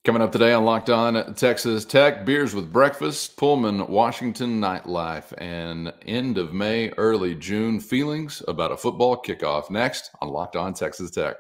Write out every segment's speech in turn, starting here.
Coming up today on Locked On Texas Tech, beers with breakfast, Pullman, Washington nightlife, and end of May, early June feelings about a football kickoff. Next on Locked On Texas Tech.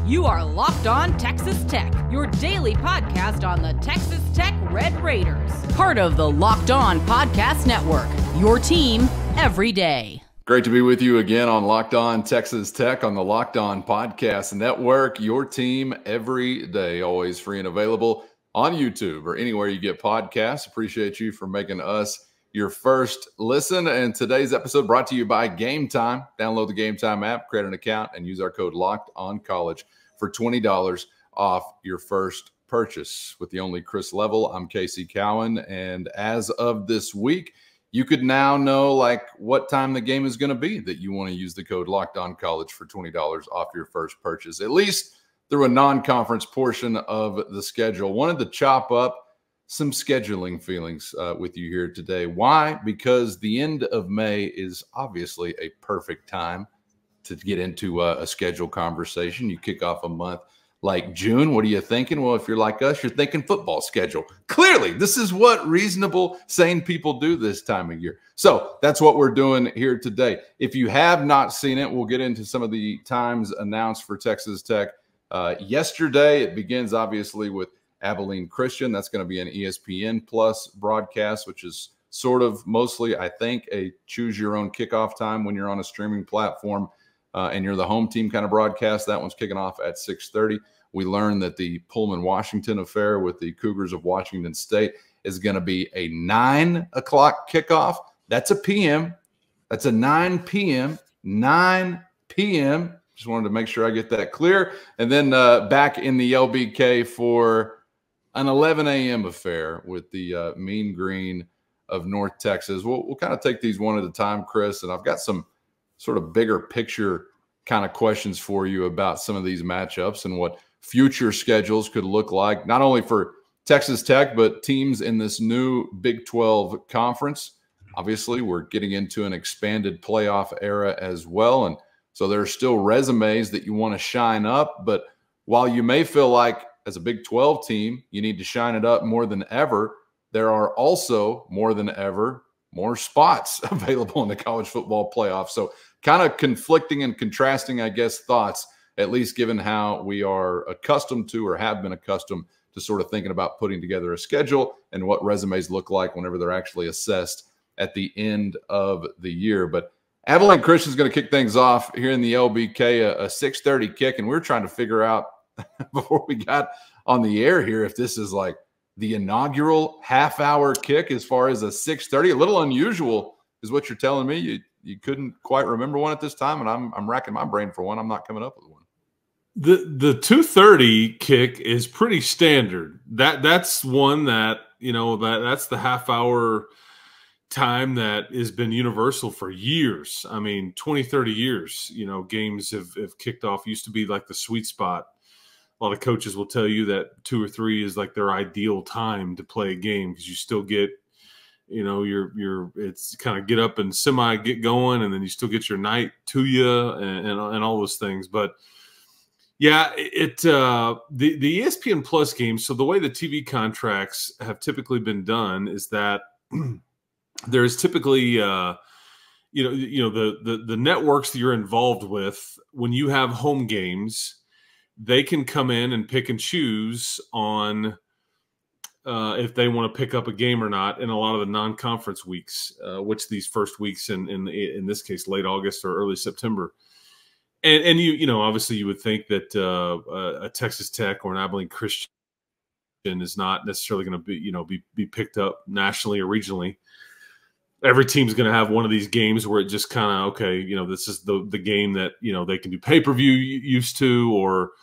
You are Locked On Texas Tech, your daily podcast on the Texas Tech Red Raiders. Part of the Locked On Podcast Network, your team every day. Great to be with you again on Locked On Texas Tech on the Locked On Podcast Network, your team every day, always free and available on YouTube or anywhere you get podcasts. Appreciate you for making us your first listen. And today's episode brought to you by Gametime. Download the Gametime app, create an account, and use our code LOCKEDONCollege for $20 off your first purchase. With the only Chris Level, I'm Casey Cowan. And as of this week, you could now know what time the game is going to be that you want to use the code LOCKEDONCollege for $20 off your first purchase, at least through a non-conference portion of the schedule. Wanted to chop up some scheduling feelings with you here today. Why? Because the end of May is obviously a perfect time to get into a schedule conversation. You kick off a month like June. What are you thinking? Well, if you're like us, you're thinking football schedule. Clearly, this is what reasonable, sane people do this time of year. So that's what we're doing here today. If you have not seen it, we'll get into some of the times announced for Texas Tech. Yesterday, it begins obviously with Abilene Christian. That's going to be an ESPN Plus broadcast, which is sort of mostly, I think, a choose your own kickoff time when you're on a streaming platform. And you're the home team kind of broadcast. That one's kicking off at 6:30. We learned that the Pullman, Washington affair with the Cougars of Washington State is going to be a 9 o'clock kickoff. That's a PM. That's a 9 p.m. 9 p.m. Just wanted to make sure I get that clear. And then back in the LBK for an 11 a.m. affair with the Mean Green of North Texas. We'll kind of take these one at a time, Chris, and I've got some sort of bigger picture kind of questions for you about some of these matchups and what future schedules could look like, not only for Texas Tech, but teams in this new Big 12 conference. Obviously, we're getting into an expanded playoff era as well. And so there are still resumes that you want to shine up. But while you may feel like as a Big 12 team, you need to shine it up more than ever, there are also more than ever more spots available in the college football playoff. So kind of conflicting and contrasting, I guess, thoughts, at least given how we are accustomed to or have been accustomed to sort of thinking about putting together a schedule and what resumes look like whenever they're actually assessed at the end of the year. But Abilene Christian is going to kick things off here in the LBK, a 6:30 kick. And we're trying to figure out before we got on the air here if this is like the inaugural half-hour kick as far as a 6:30. A little unusual is what you're telling me. You couldn't quite remember one at this time, and I'm racking my brain for one. I'm not coming up with one. The 2:30 kick is pretty standard. That's one that, that's the half-hour time that has been universal for years. I mean, 20, 30 years, games have kicked off. Used to be like the sweet spot. A lot of coaches will tell you that 2 or 3 is like their ideal time to play a game because you still get, it's kind of get up and get going, and then you still get your night to you and all those things. But yeah, the ESPN Plus games. So the way the TV contracts have typically been done is that there's typically, the networks that you're involved with when you have home games, they can come in and pick and choose on if they want to pick up a game or not in a lot of the non-conference weeks, which these first weeks in this case, late August or early September. And obviously you would think that a Texas Tech or an Abilene Christian is not necessarily going to be picked up nationally or regionally. Every team's going to have one of these games where it just kind of, okay, this is the game that, they can do pay-per-view used to or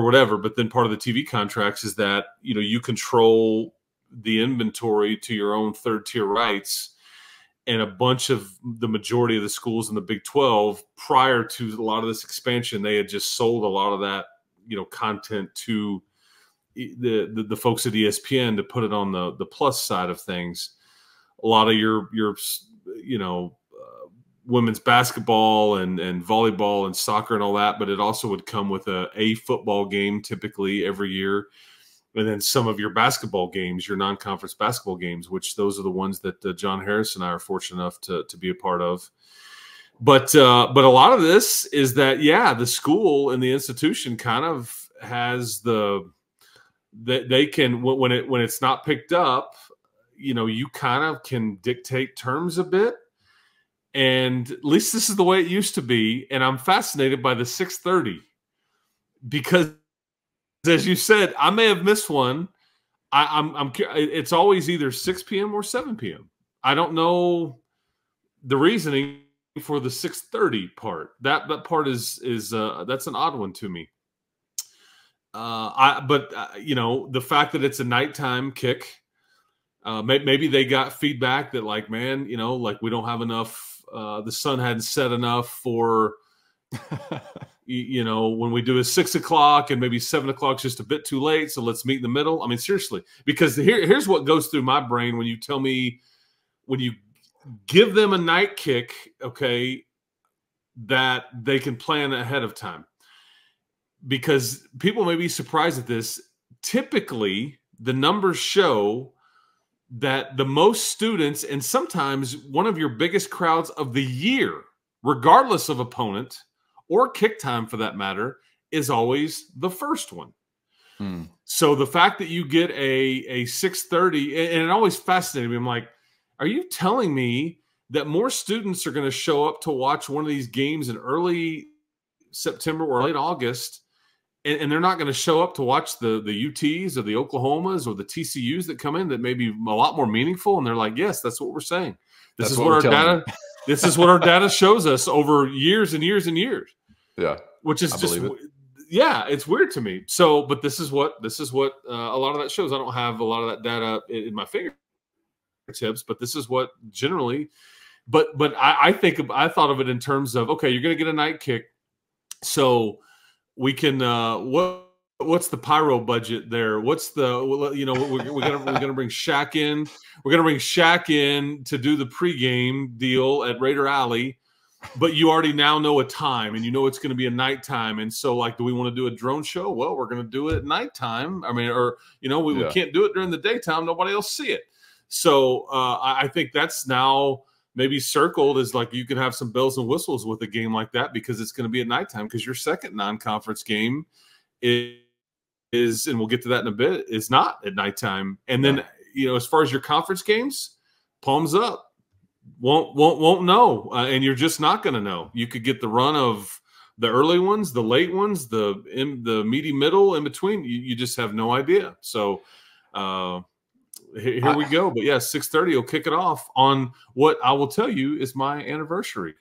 whatever. But then part of the TV contracts is that, you control the inventory to your own third-tier rights. And a bunch of the majority of the schools in the Big 12, prior to a lot of this expansion, they had just sold a lot of that, content to the folks at ESPN to put it on the plus side of things. A lot of your women's basketball and volleyball and soccer and all that, but it also would come with a football game typically every year. And then some of your basketball games, your non-conference basketball games, which those are the ones that John Harris and I are fortunate enough to be a part of. But a lot of this is that, the school and the institution kind of has they can, when it's not picked up, you kind of can dictate terms a bit. And at least this is the way it used to be. And I'm fascinated by the 6:30 because, as you said, I may have missed one. It's always either 6 p.m. or 7 p.m. I don't know the reasoning for the 6:30 part. That part is that's an odd one to me. The fact that it's a nighttime kick, maybe they got feedback that like, man, we don't have enough. The sun hadn't set enough for. When we do a 6 o'clock and maybe 7 o'clock is just a bit too late, so let's meet in the middle. I mean, seriously, because here's what goes through my brain when you tell me, when you give them a night kick, okay, that they can plan ahead of time. Because people may be surprised at this. Typically, the numbers show that the most students, and sometimes one of your biggest crowds of the year, regardless of opponent, or kick time for that matter, is always the first one. So the fact that you get a 6:30, and it always fascinated me. I'm like, are you telling me that more students are going to show up to watch one of these games in early September or late August, and they're not going to show up to watch the UTs or the Oklahomas or the TCUs that come in that may be a lot more meaningful? And they're like, yes, that's what we're saying. This is what our data. This is what our data shows us over years and years and years. Yeah, which is just it's weird to me. So, but this is what a lot of that shows. I don't have a lot of that data in my fingertips, but this is what generally. But I thought of it in terms of, okay, you're going to get a night kick, so we can what's the pyro budget there? What's the we're gonna bring Shaq in. We're gonna bring Shaq in to do the pregame deal at Raider Alley. But you already now know a time, and it's going to be a nighttime. And so, like, do we want to do a drone show? Well, we're going to do it at nighttime. I mean, we can't do it during the daytime. Nobody else see it. So I think that's now maybe circled as like you can have some bells and whistles with a game like that because it's going to be at nighttime, because your second non-conference game is, and we'll get to that in a bit, is not at nighttime. And then, as far as your conference games, palms up. Won't know, and you're just not going to know. You could get the run of the early ones, the late ones, the meaty middle, in between. You just have no idea. So here we go. But 6:30 will kick it off on what I will tell you is my anniversary,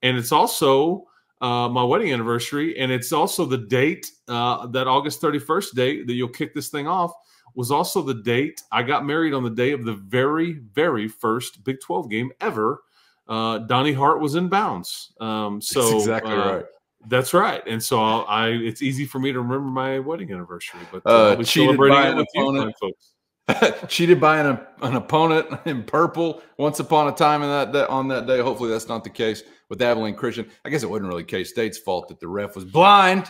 and it's also my wedding anniversary, and it's also the date, that August 31st date that you'll kick this thing off, was also the date I got married on, the day of the very, very first Big 12 game ever. Donnie Hart was in bounds. That's exactly right. That's right. And so it's easy for me to remember my wedding anniversary. But we celebrating it with you, folks. Cheated by an opponent in purple once upon a time on that day. Hopefully that's not the case with Abilene Christian. I guess it wasn't really K-State's fault that the ref was blind,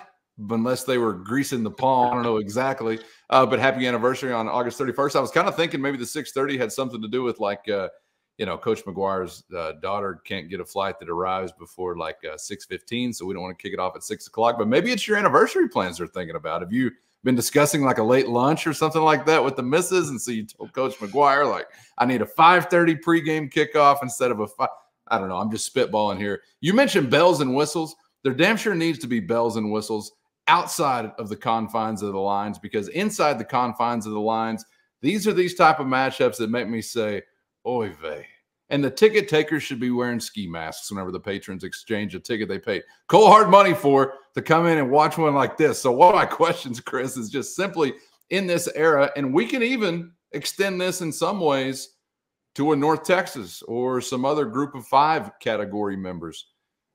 unless they were greasing the palm. I don't know exactly. But happy anniversary on August 31st. I was kind of thinking maybe the 6:30 had something to do with like, Coach McGuire's daughter can't get a flight that arrives before like 6:15, so we don't want to kick it off at 6 o'clock. But maybe it's your anniversary plans they're thinking about. Have you been discussing like a late lunch or something like that with the missus? And so you told Coach McGuire, like, I need a 5:30 pregame kickoff instead of a 5. I don't know. I'm just spitballing here. You mentioned bells and whistles. There damn sure needs to be bells and whistles outside of the confines of the lines, because inside the confines of the lines, these are these type of matchups that make me say, oy vey. And the ticket takers should be wearing ski masks whenever the patrons exchange a ticket they paid cold hard money for to come in and watch one like this. So one of my questions, Chris, is just simply in this era, and we can even extend this in some ways to a North Texas or some other group of 5 category members.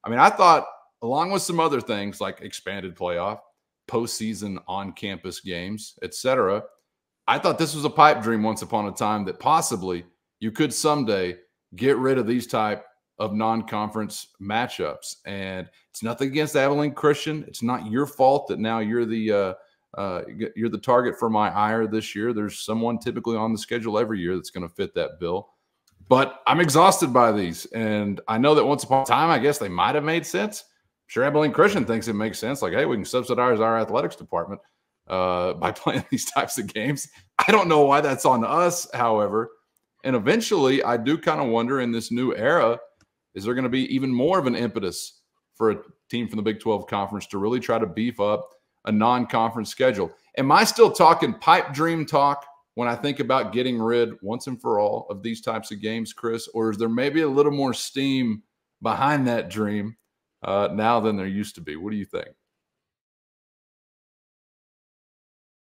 I mean, I thought, along with some other things like expanded playoff, postseason on-campus games, etc., I thought this was a pipe dream once upon a time that possibly you could someday get rid of these type of non-conference matchups. And it's nothing against Abilene Christian. It's not your fault that now you're the target for my ire this year. There's someone typically on the schedule every year that's going to fit that bill. But I'm exhausted by these. And I know that once upon a time, I guess they might have made sense. I'm sure Abilene Christian thinks it makes sense. Like, hey, we can subsidize our athletics department by playing these types of games. I don't know why that's on us, however. And eventually, I do kind of wonder in this new era, is there going to be even more of an impetus for a team from the Big 12 Conference to really try to beef up a non-conference schedule? Am I still talking pipe dream talk when I think about getting rid once and for all of these types of games, Chris? Or is there maybe a little more steam behind that dream now than there used to be? What do you think?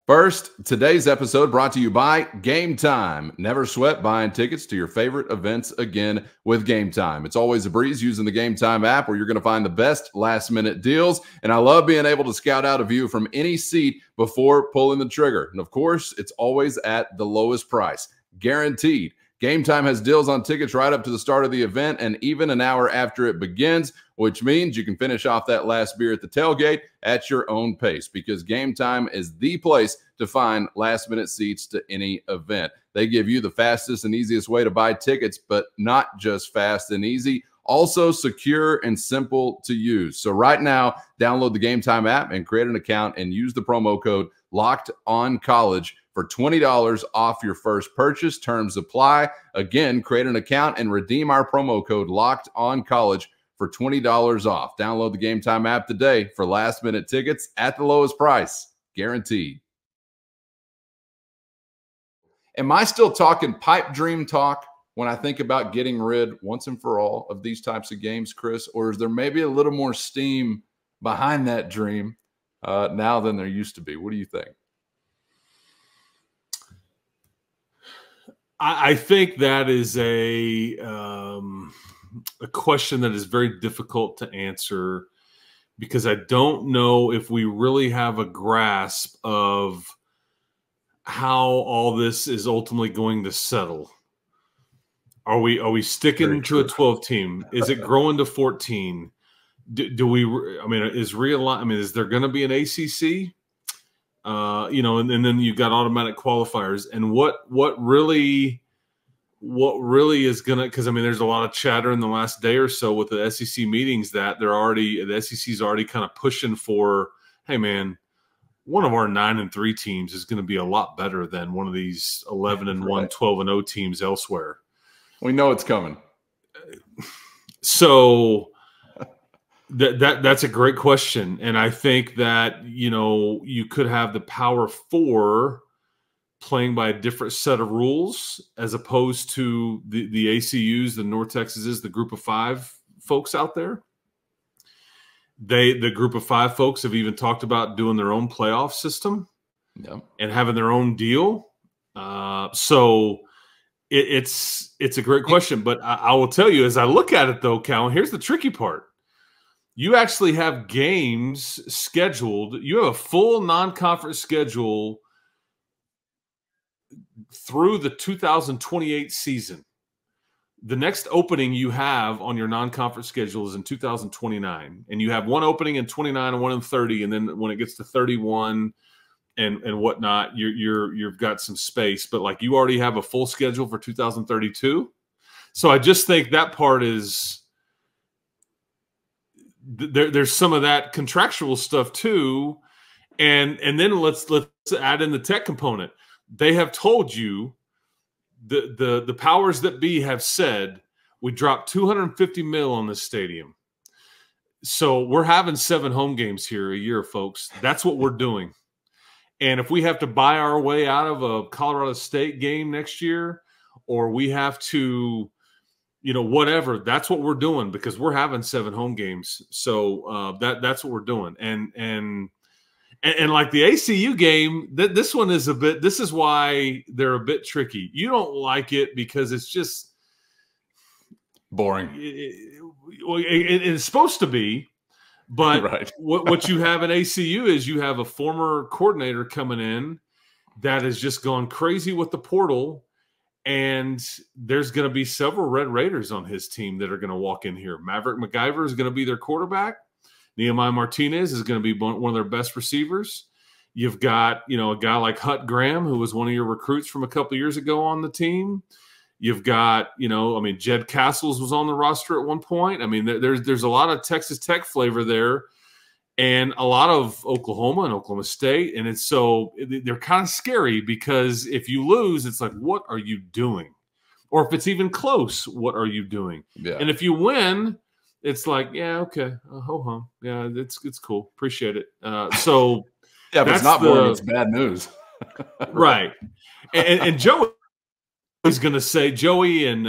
First, today's episode brought to you by Gametime. Never sweat buying tickets to your favorite events again with Gametime. It's always a breeze using the Gametime app where you're going to find the best last-minute deals. And I love being able to scout out a view from any seat before pulling the trigger. And of course, it's always at the lowest price, guaranteed. Gametime has deals on tickets right up to the start of the event and even an hour after it begins, which means you can finish off that last beer at the tailgate at your own pace, because Gametime is the place to find last-minute seats to any event. They give you the fastest and easiest way to buy tickets, but not just fast and easy, also secure and simple to use. So right now, download the Gametime app and create an account and use the promo code LOCKEDONCollege for $20 off your first purchase. Terms apply. Again, create an account and redeem our promo code LOCKEDONCollege for $20 off. Download the Gametime app today for last-minute tickets at the lowest price, guaranteed. Am I still talking pipe dream talk when I think about getting rid once and for all of these types of games, Chris? Or is there maybe a little more steam behind that dream now than there used to be? What do you think? I think that is a question that is very difficult to answer, because I don't know if we really have a grasp of how all this is ultimately going to settle. Are we sticking to a 12 team? Is it growing to 14? Do we? I mean, is there going to be an ACC? And then you've got automatic qualifiers, and what really is going to, because I mean, there's a lot of chatter in the last day or so with the SEC meetings that the SEC's already kind of pushing for, hey man, one of our 9-3 teams is going to be a lot better than one of these 11-1, 12-0 teams elsewhere. We know it's coming. So that's a great question. And I think that, you could have the Power Four playing by a different set of rules as opposed to the ACUs, the North Texases, the Group of Five folks out there. The Group of Five folks have even talked about doing their own playoff system and having their own deal. So it's a great question. But I will tell you, as I look at it, though, Cal, here's the tricky part. You actually have games scheduled. You have a full non-conference schedule through the 2028 season. The next opening you have on your non-conference schedule is in 2029, and you have one opening in 29 and one in 30, and then when it gets to 31 and whatnot, you've got some space. But like, you already have a full schedule for 2032. So I just think that part is there's some of that contractual stuff too, and then let's add in the tech component. They have told you. The powers that be have said, we dropped $250 million on this stadium. So we're having 7 home games here a year, folks. That's what we're doing. And if we have to buy our way out of a Colorado State game next year, or we have to, whatever, that's what we're doing, because we're having 7 home games. So that's what we're doing. And like the ACU game, this one is this is why they're a bit tricky. You don't like it because it's just boring. It's supposed to be, but right. what you have in ACU is you have a former coordinator coming in that has just gone crazy with the portal And there's going to be several Red Raiders on his team that are going to walk in here. Maverick McIver is going to be their quarterback. Nehemiah Martinez is going to be one of their best receivers. You've got, a guy like Hut Graham, who was one of your recruits from a couple of years ago on the team. You've got, Jed Castles was on the roster at one point. I mean, there's a lot of Texas Tech flavor there and a lot of Oklahoma and Oklahoma State. And they're kind of scary because if you lose, it's like, what are you doing? Or if it's even close, what are you doing? Yeah. And if you win, it's like, yeah, okay, ho-hum. Yeah, it's cool. Appreciate it. Yeah, but it's not boring. It's bad news. Right. And Joey is going to say, Joey and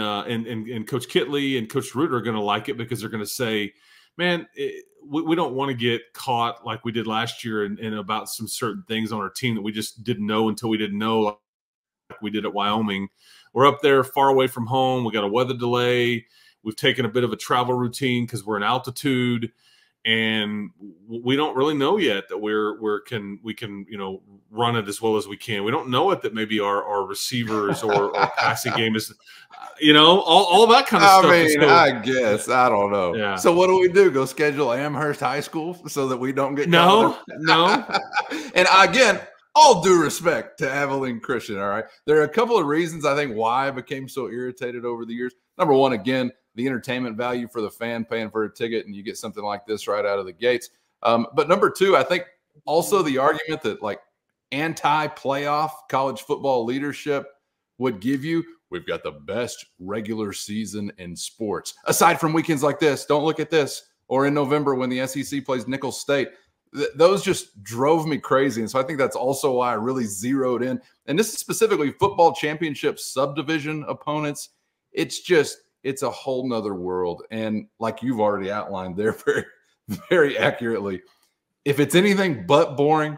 Coach Kitley and Coach Reuter are going to like it because they're going to say, man, we don't want to get caught like we did last year and about some certain things on our team that we just didn't know until we didn't know, like we did at Wyoming. We're up there far away from home. We got a weather delay. We've taken a bit of a travel routine because we're in altitude, and we don't really know yet that we can run it as well as we can. We don't know it that maybe our receivers or passing game is, all that kind of stuff. I mean, I guess I don't know. Yeah. So what do? Go schedule Amherst High School so that we don't get no. And again, all due respect to Abilene Christian. All right, there are a couple of reasons I think why I became so irritated over the years. Number one, again, the entertainment value for the fan paying for a ticket, and you get something like this right out of the gates. But number two, I think also the argument that like anti-playoff college football leadership would give you, we've got the best regular season in sports. Aside from weekends like this, don't look at this, or in November when the SEC plays Nicholls State. Those just drove me crazy. And so I think that's also why I really zeroed in. And this is specifically football championship subdivision opponents. It's a whole nother world. And like you've already outlined there very, very accurately, if it's anything but boring,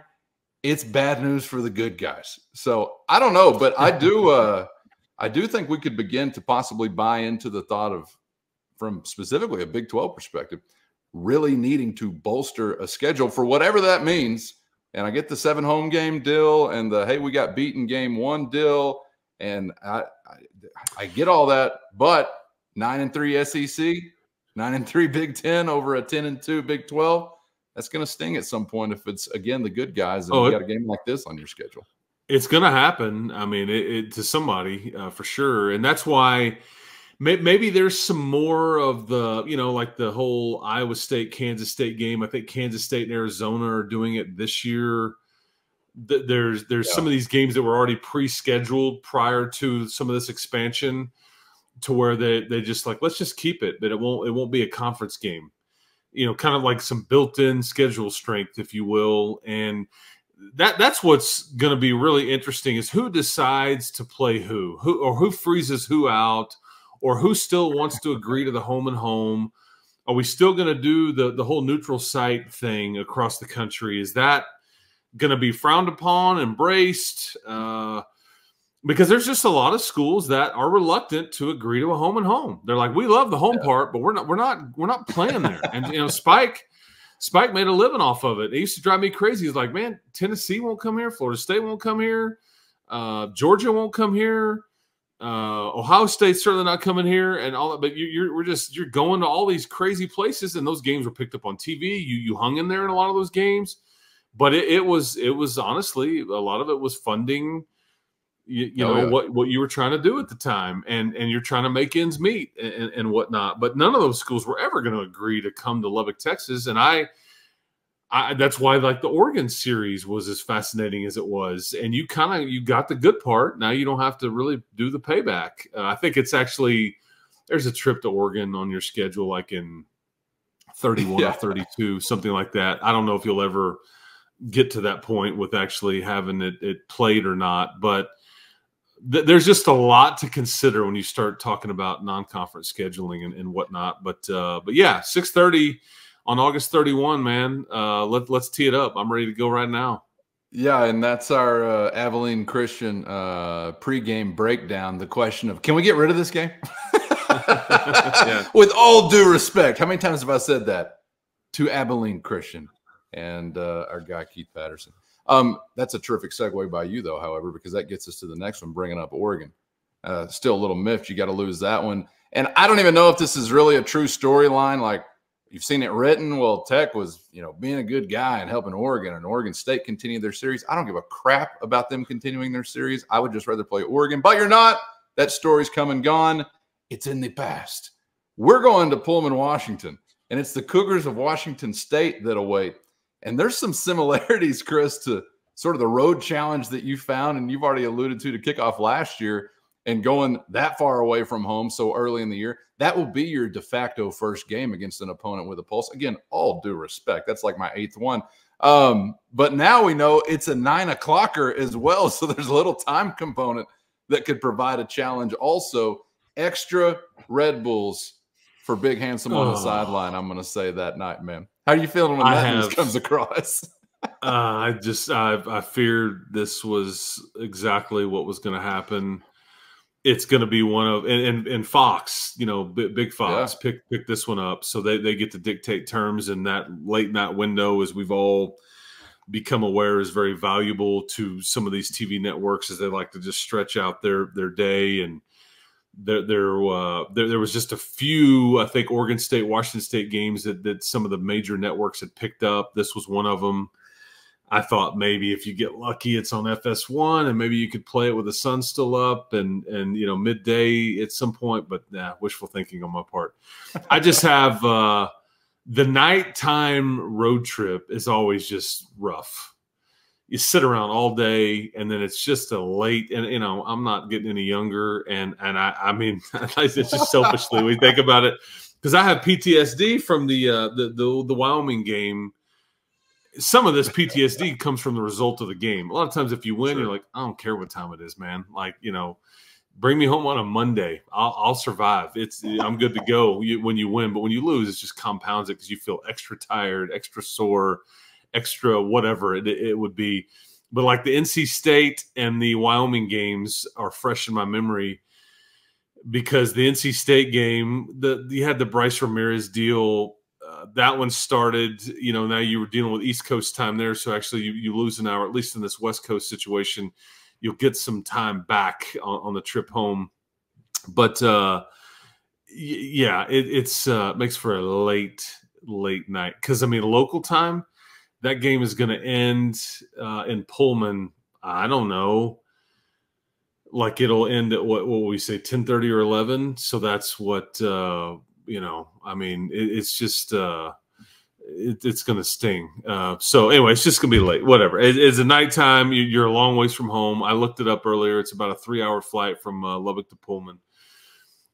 it's bad news for the good guys. So I don't know, but I do think we could begin to possibly buy into the thought of, from specifically a Big 12 perspective, really needing to bolster a schedule for whatever that means. And I get the 7 home game deal and the, hey, we got beaten game 1 deal. And I get all that, but 9-3 SEC, 9-3 Big 10 over a 10-2 Big 12. That's going to sting at some point if it's, again, the good guys and you got a game like this on your schedule. It's going to happen. I mean, it to somebody for sure. And that's why maybe there's some more of the, like the whole Iowa State, Kansas State game. I think Kansas State and Arizona are doing it this year. There's some of these games that were already pre-scheduled prior to some of this expansion, to where they just like, let's just keep it, but it won't be a conference game, kind of like some built-in schedule strength, if you will. And that's what's going to be really interesting is who decides to play who freezes who out, or who still wants to agree to the home and home. Are we still going to do the whole neutral site thing across the country? Is that going to be frowned upon, embraced? Because there's just a lot of schools that are reluctant to agree to a home and home. They're like, we love the home part, but we're not playing there. And Spike made a living off of it. It used to drive me crazy. He's like, man, Tennessee won't come here, Florida State won't come here, Georgia won't come here, Ohio State's certainly not coming here, and all that. But you're going to all these crazy places, and those games were picked up on TV. You hung in there in a lot of those games, but it was honestly, a lot of it was funding. What you were trying to do at the time, and you're trying to make ends meet and whatnot. But none of those schools were ever going to agree to come to Lubbock, Texas. And I that's why like the Oregon series was as fascinating as it was. And you got the good part. Now you don't have to really do the payback. I think it's actually, there's a trip to Oregon on your schedule, like in 31 or 32, something like that. I don't know if you'll ever get to that point with actually having it played or not, but there's just a lot to consider when you start talking about non-conference scheduling and whatnot. But yeah, 6:30 on August 31, man. Let's tee it up. I'm ready to go right now. Yeah, and that's our Abilene Christian pregame breakdown. The question of, can we get rid of this game? With all due respect, how many times have I said that to Abilene Christian and our guy Keith Patterson? That's a terrific segue by you, though, however, because that gets us to the next one, bringing up Oregon. Still a little miffed. You got to lose that one. And I don't even know if this is really a true storyline. Like, you've seen it written. Well, Tech was, being a good guy and helping Oregon, and Oregon State continue their series. I don't give a crap about them continuing their series. I would just rather play Oregon, but you're not. That story's come and gone. It's in the past. We're going to Pullman, Washington, and it's the Cougars of Washington State that await. And there's some similarities, Chris, to sort of the road challenge that you found, and you've already alluded to kickoff last year, and going that far away from home so early in the year. That will be your de facto first game against an opponent with a pulse. Again, all due respect. That's like my 8th one. But now we know it's a 9 o'clocker as well. So there's a little time component that could provide a challenge. Also, extra Red Bulls for Big Handsome on the sideline. I'm going to say that night, man. How are you feeling when that news comes across? I feared this was exactly what was going to happen. It's going to be one of, and Fox, Big Fox pick this one up. So they get to dictate terms, and that late night window, as we've all become aware, is very valuable to some of these TV networks, as they like to just stretch out their day. And there was just a few, I think, Oregon State, Washington State games that some of the major networks had picked up. This was one of them. I thought maybe if you get lucky, it's on FS1, and maybe you could play it with the sun still up and midday at some point. But wishful thinking on my part. I just have the nighttime road trip is always just rough. You sit around all day, and then it's just a late. And I'm not getting any younger, and I mean, it's just selfishly we think about it, because I have PTSD from the Wyoming game. Some of this PTSD comes from the result of the game. A lot of times if you win, you're like, I don't care what time it is, man. Like, bring me home on a Monday. I'll survive. I'm good to go when you win. But when you lose, it just compounds it, because you feel extra tired, extra sore, extra whatever it would be. But like the NC State and the Wyoming games are fresh in my memory, because the NC State game, you had the Bryce Ramirez deal. That one started, now you were dealing with East Coast time there. So actually you lose an hour, at least in this West Coast situation. You'll get some time back on the trip home. But it makes for a late night. Because, local time, that game is going to end in Pullman, I don't know. Like it'll end at what will we say, 10:30 or 11? So that's what it's just it's going to sting. So anyway, it's just going to be late. Whatever. It's a nighttime. You're a long ways from home. I looked it up earlier. It's about a 3-hour flight from Lubbock to Pullman.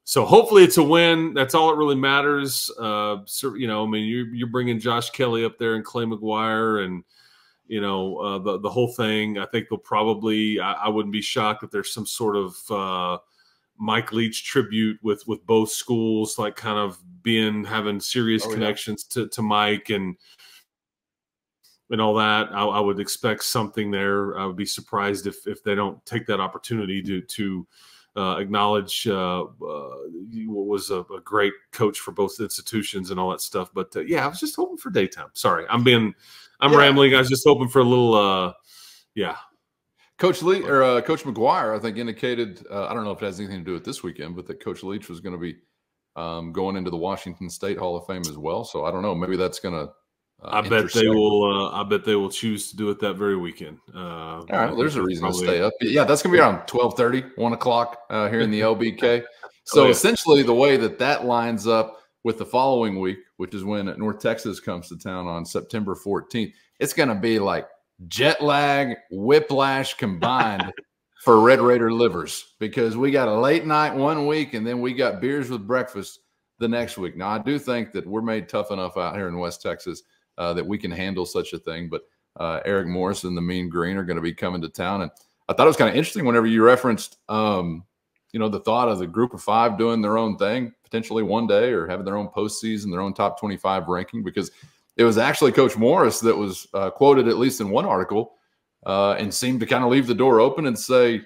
So hopefully it's a win. That's all that really matters. You're bringing Josh Kelly up there and Clay McGuire and the whole thing. I think they'll probably. I wouldn't be shocked if there's some sort of Mike Leach tribute with both schools, like kind of having serious connections to Mike and all that. I would expect something there. I would be surprised if they don't take that opportunity to acknowledge what was a great coach for both institutions and all that stuff. But I was just hoping for daytime. Sorry, I'm rambling. I was just hoping for a little Coach McGuire, I think, indicated, I don't know if it has anything to do with this weekend, but that Coach Leach was going to be going into the Washington State Hall of Fame as well. So I don't know. Maybe that's going to I bet they will choose to do it that very weekend. All right. Well, there's a reason to stay up. Yeah, that's going to be around 12:30, 1 o'clock here in the LBK. So essentially the way that lines up with the following week, which is when North Texas comes to town on September 14th, it's going to be like jet lag, whiplash combined for Red Raider livers, because we got a late night one week and then we got beers with breakfast the next week. Now, I do think that we're made tough enough out here in West Texas that we can handle such a thing. But Eric Morris and the Mean Green are going to be coming to town. And I thought it was kind of interesting whenever you referenced, the thought of the group of 5 doing their own thing potentially one day, or having their own postseason, their own top 25 ranking, because it was actually Coach Morris that was quoted, at least in one article, and seemed to kind of leave the door open and say,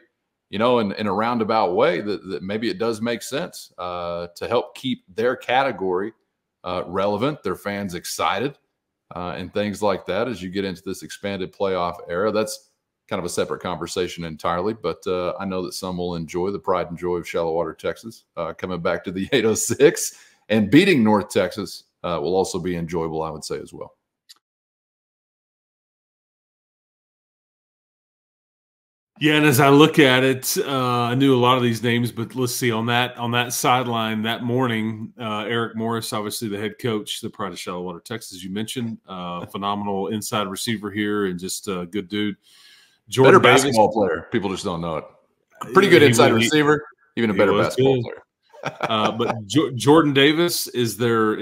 in a roundabout way, that maybe it does make sense to help keep their category relevant, their fans excited, and things like that as you get into this expanded playoff era. That's kind of a separate conversation entirely. But I know that some will enjoy the pride and joy of Shallow Water, Texas, coming back to the 806 and beating North Texas will also be enjoyable, I would say, as well. Yeah, and as I look at it, I knew a lot of these names, but let's see, on that sideline that morning, Eric Morris, obviously the head coach, the pride of Shallow Water, Texas, you mentioned, phenomenal inside receiver here and just a good dude. Jordan Davis, basketball player. People just don't know it. Pretty good inside receiver, even a better basketball player. But Jordan Davis is their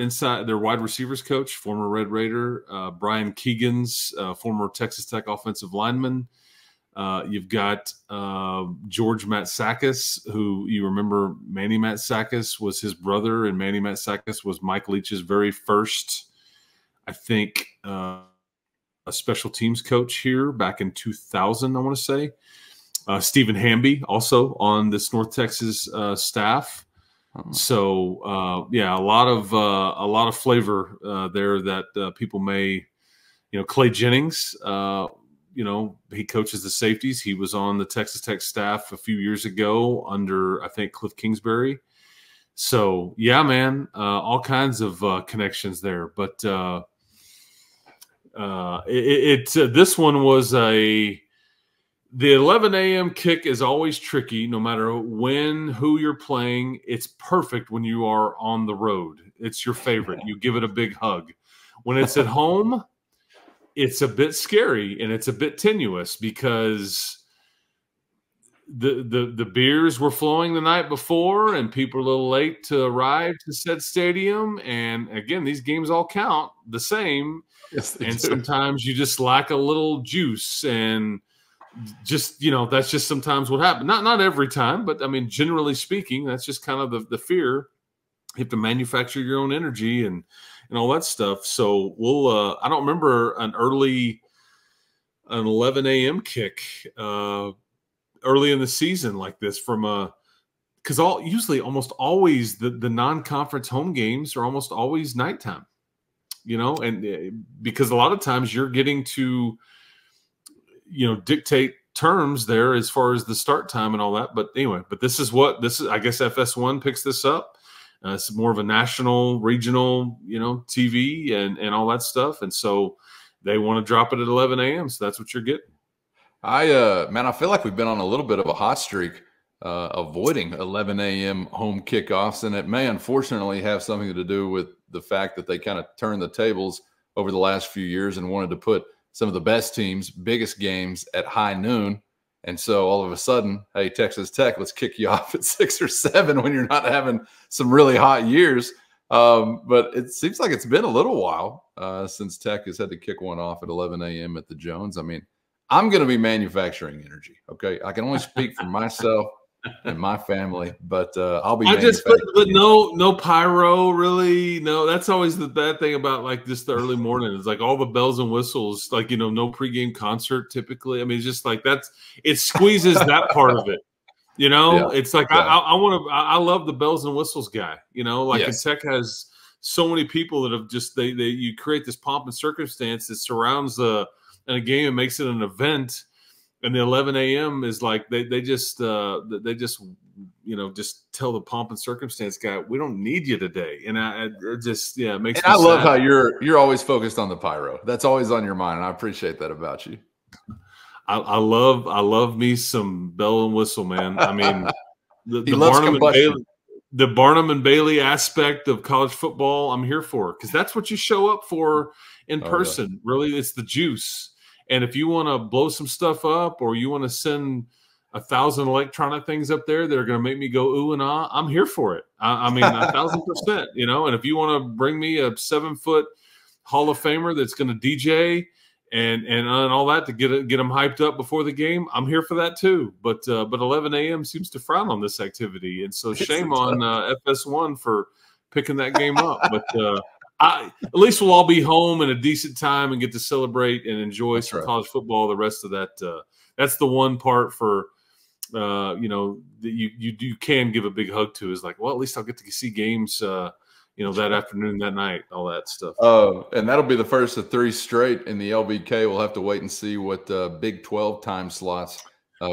wide receivers coach, former Red Raider. Brian Keegan's former Texas Tech offensive lineman. You've got George Matsakis, who you remember Manny Matsakis was his brother, and Manny Matsakis was Mike Leach's very first, I think, a special teams coach here back in 2000, I want to say. Stephen Hamby also on this North Texas staff. So yeah, a lot of flavor there that people may, Clay Jennings. He coaches the safeties. He was on the Texas Tech staff a few years ago under, I think, Cliff Kingsbury. So, yeah, man, all kinds of connections there. But this one was the 11 a.m. kick is always tricky no matter who you're playing. It's perfect when you are on the road. It's your favorite. You give it a big hug. When it's at home, it's a bit scary and it's a bit tenuous because the beers were flowing the night before and people are a little late to arrive to said stadium. And again, these games all count the same. Yes, and sometimes you just lack a little juice and just, that's just sometimes what happens. Not every time, but I mean, generally speaking, that's just kind of the fear. You have to manufacture your own energy and all that stuff. So we'll I don't remember an 11 a.m. kick early in the season like this because usually almost always the non-conference home games are almost always nighttime, and because a lot of times you're getting to dictate terms there as far as the start time and all that. But anyway, this is I guess FS1 picks this up. It's more of a national, regional, TV and all that stuff. And so they want to drop it at 11 a.m. So that's what you're getting. I feel like we've been on a little bit of a hot streak avoiding 11 a.m. home kickoffs. And it may unfortunately have something to do with the fact that they kind of turned the tables over the last few years and wanted to put some of the best teams, biggest games at high noon. And so all of a sudden, hey, Texas Tech, let's kick you off at 6 or 7 when you're not having some really hot years. But it seems like it's been a little while since Tech has had to kick one off at 11 a.m. at the Jones. I mean, I'm going to be manufacturing energy, okay? I can only speak for myself and my family, but I'll be but no pyro, really. No, that's always the bad thing about like just the early morning. It's like all the bells and whistles, like, no pregame concert typically. I mean, it's just like it squeezes that part of it. Yeah, it's like yeah. I love the bells and whistles guy. Yes. Tech has so many people that have just you create this pomp and circumstance that surrounds a game and makes it an event. And the 11 a.m. is like they just tell the pomp and circumstance guy, we don't need you today. And it makes me sad. I love how you're always focused on the pyro. That's always on your mind, and I appreciate that about you. I love me some bell and whistle, man. I mean, the Barnum and Bailey aspect of college football, I'm here for, because that's what you show up for in person. Yeah. Really, it's the juice. And if you want to blow some stuff up or you want to send 1,000 electronic things up there that are going to make me go ooh and ah, I'm here for it. I mean, 1,000%, And if you want to bring me a 7-foot Hall of Famer that's going to DJ and all that to get them hyped up before the game, I'm here for that too. But 11 a.m. seems to frown on this activity, and so shame on FS1 for picking that game up. But at least we'll all be home in a decent time and get to celebrate and enjoy some college football. The rest of that, that's the one part for that you can give a big hug to, is like, well, at least I'll get to see games that afternoon, that night, all that stuff. And that'll be the first of 3 straight in the LBK. We'll have to wait and see what Big 12 time slots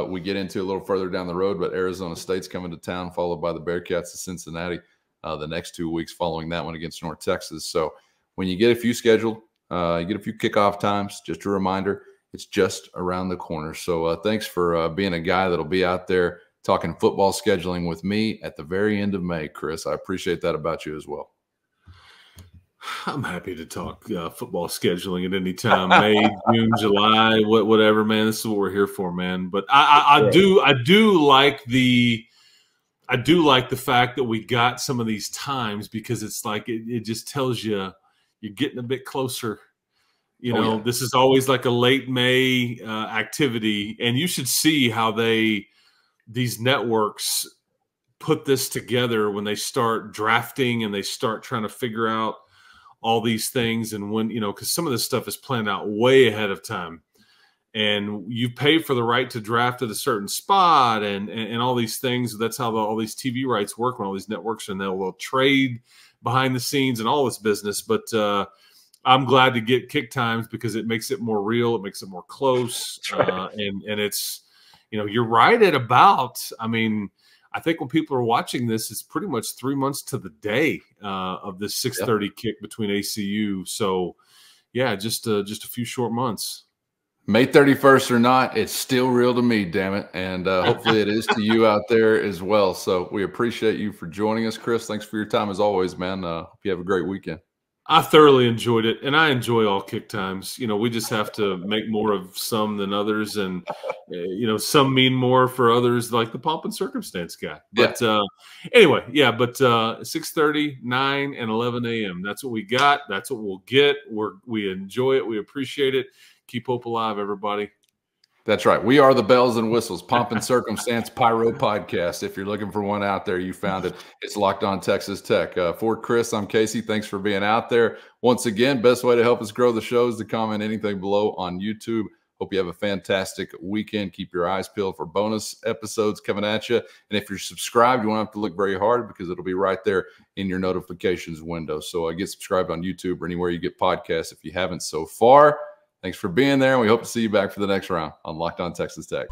we get into a little further down the road. But Arizona State's coming to town, followed by the Bearcats of Cincinnati the next 2 weeks following that one against North Texas. So when you get a few scheduled, you get a few kickoff times, just a reminder, it's just around the corner. So thanks for being a guy that'll be out there talking football scheduling with me at the very end of May, Chris. I appreciate that about you as well. I'm happy to talk football scheduling at any time, May, June, July, whatever, man. This is what we're here for, man. But I do like the fact that we got some of these times, because it's like it just tells you you're getting a bit closer. This is always like a late May activity, and you should see how these networks put this together when they start drafting and they start trying to figure out all these things. And when, because some of this stuff is planned out way ahead of time, and you pay for the right to draft at a certain spot and all these things. That's how all these TV rights work when all these networks, and they'll trade behind the scenes and all this business. But I'm glad to get kick times because it makes it more real. It makes it more close. Right. And it's, you're right at about, I think when people are watching this, it's pretty much 3 months to the day of this 6:30 kick between ACU. So, yeah, just a few short months. May 31st or not, it's still real to me, damn it. And hopefully it is to you out there as well. So we appreciate you for joining us, Chris. Thanks for your time as always, man. Hope you have a great weekend. I thoroughly enjoyed it, and I enjoy all kick times. We just have to make more of some than others, and some mean more for others, like the pomp and circumstance guy. But anyway, but 6:30, 9, and 11 a.m. That's what we got. That's what we'll get. We enjoy it. We appreciate it. Keep hope alive, everybody. That's right. We are the Bells and Whistles, Pomp and Circumstance Pyro Podcast. If you're looking for one out there, you found it. It's Locked On Texas Tech. For Chris, I'm Casey. Thanks for being out there. Once again, best way to help us grow the show is to comment anything below on YouTube. Hope you have a fantastic weekend. Keep your eyes peeled for bonus episodes coming at you. And if you're subscribed, you won't have to look very hard because it'll be right there in your notifications window. So get subscribed on YouTube or anywhere you get podcasts if you haven't so far. Thanks for being there, and we hope to see you back for the next round on Locked On Texas Tech.